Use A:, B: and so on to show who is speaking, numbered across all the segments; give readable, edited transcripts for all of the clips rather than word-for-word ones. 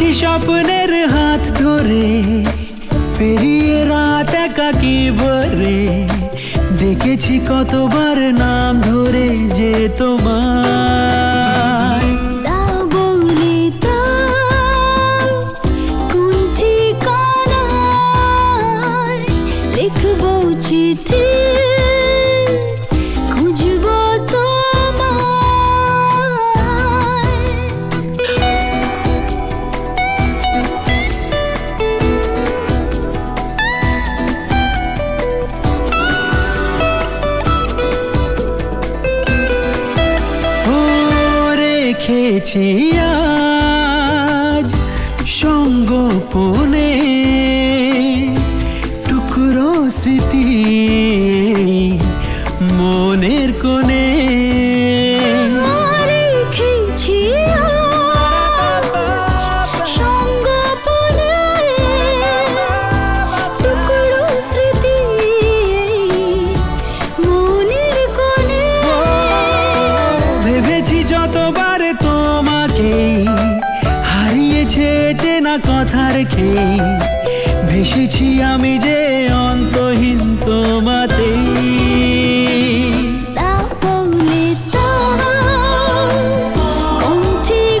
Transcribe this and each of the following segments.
A: হেঁটেছি স্বপ্নের হাত ধরে, পেরিয়ে রাত একাকী ভরে, ডেকেছি কতবার নাম ধরে যে তোমায়।
B: দাও বলে দাও কোন ঠিকানায় লিখবো চিঠি, খুঁজবো
A: রেখেছি আজ সঙ্গোপনে টুকরো স্মৃতি মনের কোণে।
B: রেখেছি আজ সঙ্গোপনে টুকরো স্মৃতি মনের কোণে।
A: ভেবেছি যতবার তোমাকে, হারিয়েছে চেনা কথা রেখে, ভেসেছি আমি যে অন্তহীন তোমাতে।
B: দাও বলে দাও কোন ঠিকানায়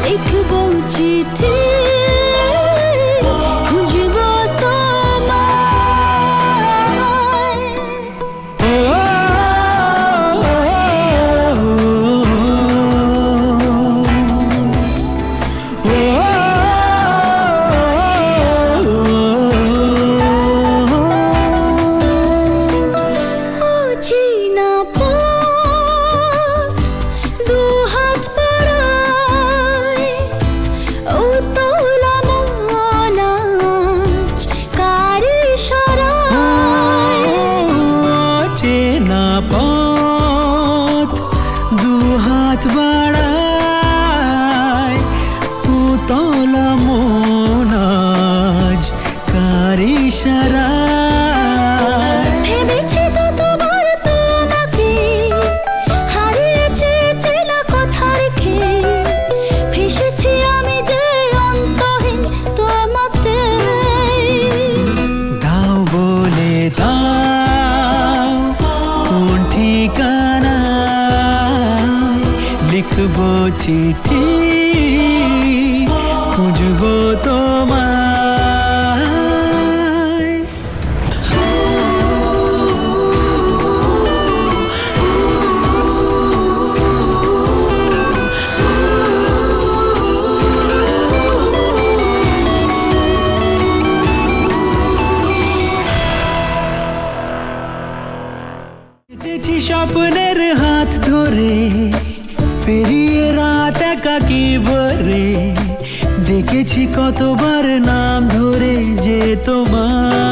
B: লিখবো চিঠি, খুঁজবো তোমায়। অচেনা পথ দুহাত বাড়ায়, উতলা মন আজ কার ইশারায়।
A: চেনা পথ দুহাত বাড়ায়, উতলা মন আজ কার ইশারায়।
B: ভেবেছি যতবার তোমাকে, হারিয়েছে চেনা কথা রেখে, ভেসেছি আমি যে অন্তহীন তোমাতে।
A: দাও বলে দাও কোন ঠিকানায় লিখবো চিঠি, খুঁজবো তোমায়। হেঁটেছি স্বপ্নের হাত ধরে, পেরিয়ে রাত একাকী ভরে, ডেকেছি কতবার নাম ধরে যে তোমায়।